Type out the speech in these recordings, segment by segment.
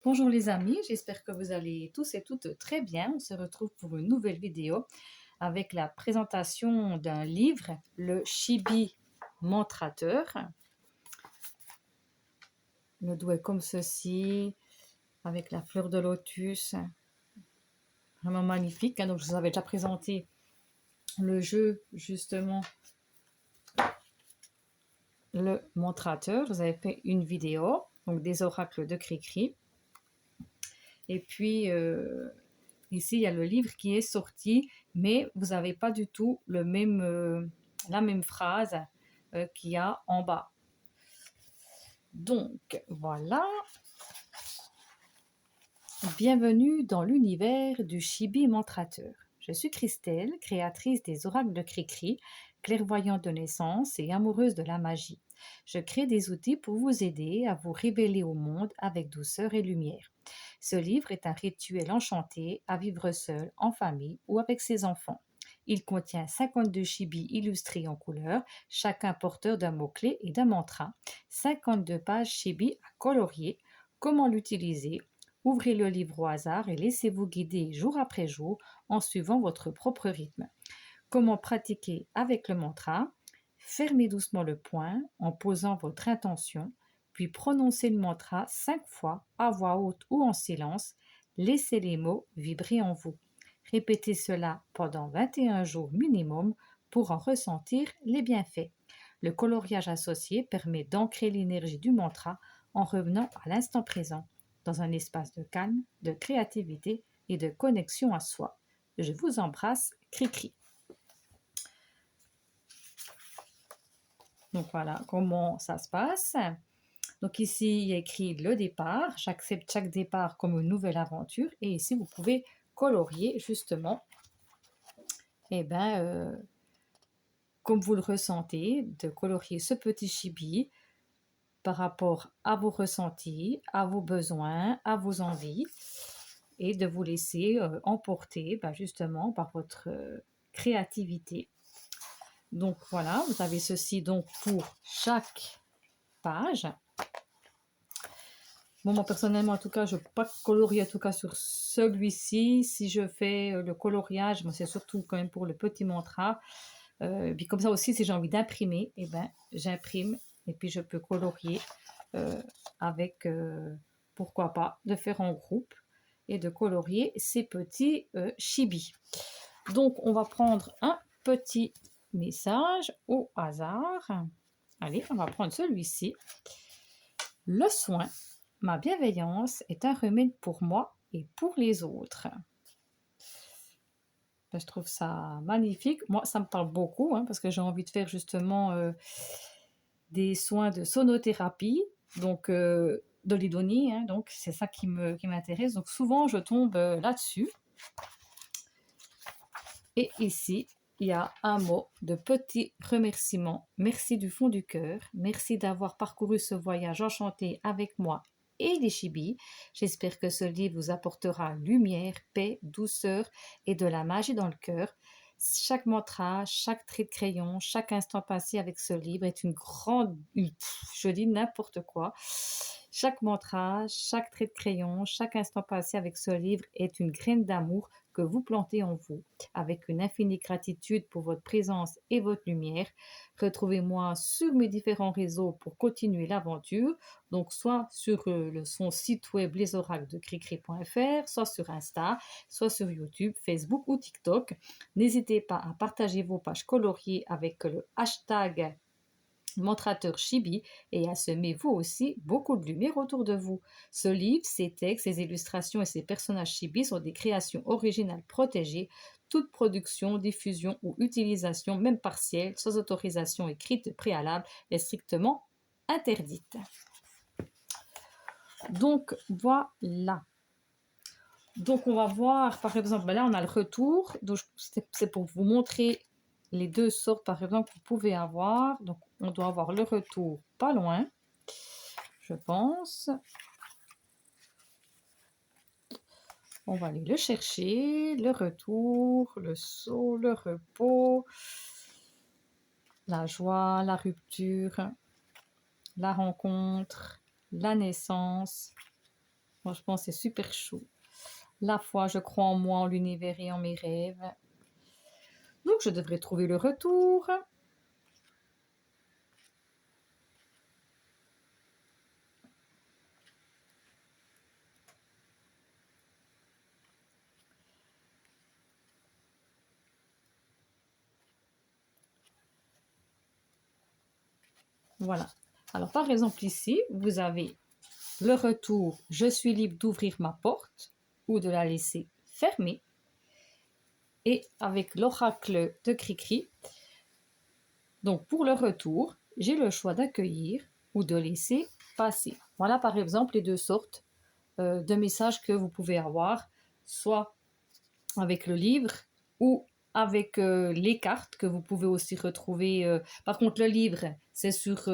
Bonjour les amis, j'espère que vous allez tous et toutes très bien. On se retrouve pour une nouvelle vidéo avec la présentation d'un livre, le Chibi Montrateur. Le dos est comme ceci, avec la fleur de lotus, vraiment magnifique. Donc je vous avais déjà présenté le jeu, justement, le Montrateur. Vous avez fait une vidéo, donc des oracles de Cricri. Et puis, ici, il y a le livre qui est sorti, mais vous n'avez pas du tout la même phrase qu'il y a en bas. Donc, voilà. Bienvenue dans l'univers du Chibi Montrateur. Je suis Christelle, créatrice des oracles de Cricri, clairvoyante de naissance et amoureuse de la magie. Je crée des outils pour vous aider à vous révéler au monde avec douceur et lumière. Ce livre est un rituel enchanté à vivre seul, en famille ou avec ses enfants. Il contient 52 chibis illustrés en couleurs, chacun porteur d'un mot-clé et d'un mantra, 52 pages chibi à colorier. Comment l'utiliser? Ouvrez le livre au hasard et laissez-vous guider jour après jour en suivant votre propre rythme. Comment pratiquer avec le mantra? Fermez doucement le poing en posant votre intention, puis prononcez le mantra 5 fois à voix haute ou en silence. Laissez les mots vibrer en vous. Répétez cela pendant 21 jours minimum pour en ressentir les bienfaits. Le coloriage associé permet d'ancrer l'énergie du mantra en revenant à l'instant présent, dans un espace de calme, de créativité et de connexion à soi. Je vous embrasse, Cricri. Donc voilà comment ça se passe. Donc ici, il y a écrit le départ. J'accepte chaque départ comme une nouvelle aventure. Et ici, vous pouvez colorier justement, eh ben, comme vous le ressentez, de colorier ce petit chibi par rapport à vos ressentis, à vos besoins, à vos envies, et de vous laisser emporter justement par votre créativité. Donc voilà, vous avez ceci donc pour chaque page. Bon, moi personnellement, en tout cas, je ne peux pas colorier en tout cas sur celui-ci. Si je fais le coloriage, c'est surtout quand même pour le petit mantra. Puis comme ça aussi, si j'ai envie d'imprimer, eh ben, j'imprime et puis je peux colorier avec, pourquoi pas, de faire en groupe et de colorier ces petits chibis. Donc, on va prendre un petit message au hasard. Allez, on va prendre celui-ci. Le soin, ma bienveillance est un remède pour moi et pour les autres. Je trouve ça magnifique. Moi, ça me parle beaucoup parce que j'ai envie de faire justement des soins de sonothérapie, donc de l'idonie. Donc, c'est ça qui m'intéresse. Donc, souvent, je tombe là-dessus. Et ici, il y a un mot de petit remerciement. Merci du fond du cœur. Merci d'avoir parcouru ce voyage enchanté avec moi et les chibis. J'espère que ce livre vous apportera lumière, paix, douceur et de la magie dans le cœur. Chaque mantra, chaque trait de crayon, chaque instant passé avec ce livre est je dis n'importe quoi. Chaque mantra, chaque trait de crayon, chaque instant passé avec ce livre est une graine d'amour que vous plantez en vous. Avec une infinie gratitude pour votre présence et votre lumière. Retrouvez-moi sur mes différents réseaux pour continuer l'aventure. Donc, soit sur son site web lesoraclesdecricri.fr, soit sur Insta, soit sur YouTube, Facebook ou TikTok. N'hésitez pas à partager vos pages coloriées avec le hashtag Montrateur Chibi et à semer vous aussi beaucoup de lumière autour de vous. Ce livre, ses textes, ses illustrations et ses personnages Chibi sont des créations originales protégées. Toute production, diffusion ou utilisation, même partielle, sans autorisation écrite préalable, est strictement interdite. Donc voilà. Donc on va voir, par exemple, là on a le retour. Donc c'est pour vous montrer les deux sortes, par exemple, que vous pouvez avoir. Donc on doit avoir le retour pas loin, je pense. On va aller le chercher, le retour, le saut, le repos, la joie, la rupture, la rencontre, la naissance, Franchement, c'est super chou. La foi, je crois en moi, en l'univers et en mes rêves. Donc, je devrais trouver le retour. Voilà. Alors, par exemple, ici, vous avez le retour. Je suis libre d'ouvrir ma porte ou de la laisser fermée. Et avec l'oracle de Cricri, donc pour le retour, j'ai le choix d'accueillir ou de laisser passer. Voilà par exemple les deux sortes de messages que vous pouvez avoir, soit avec le livre ou avec les cartes que vous pouvez aussi retrouver. Par contre, le livre, c'est sur...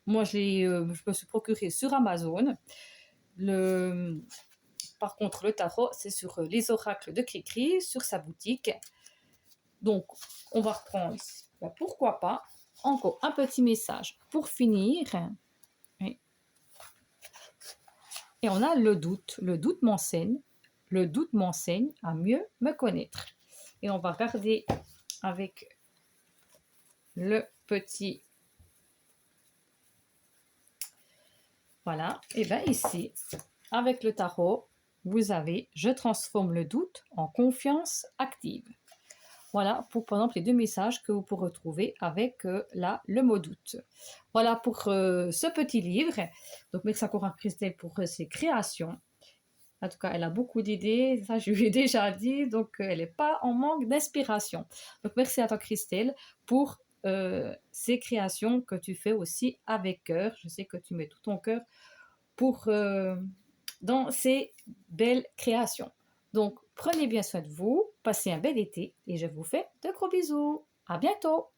moi, je me suis procuré sur Amazon. Le, par contre, le tarot, c'est sur les oracles de Cricri, sur sa boutique. Donc, on va reprendre ici. Ben, pourquoi pas encore un petit message pour finir. Et on a le doute. Le doute m'enseigne. Le doute m'enseigne à mieux me connaître. Et on va regarder avec le petit... Voilà. Et bien ici, avec le tarot, vous avez « Je transforme le doute en confiance active ». Voilà pour, par exemple, les deux messages que vous pourrez retrouver avec le mot doute. Voilà pour ce petit livre. Donc, merci encore à Christelle pour ses créations. En tout cas, elle a beaucoup d'idées, ça je lui ai déjà dit, donc elle n'est pas en manque d'inspiration. Donc, merci à toi Christelle pour ces créations que tu fais aussi avec cœur. Je sais que tu mets tout ton cœur pour, dans ces belles créations. Donc, prenez bien soin de vous, passez un bel été et je vous fais de gros bisous. À bientôt!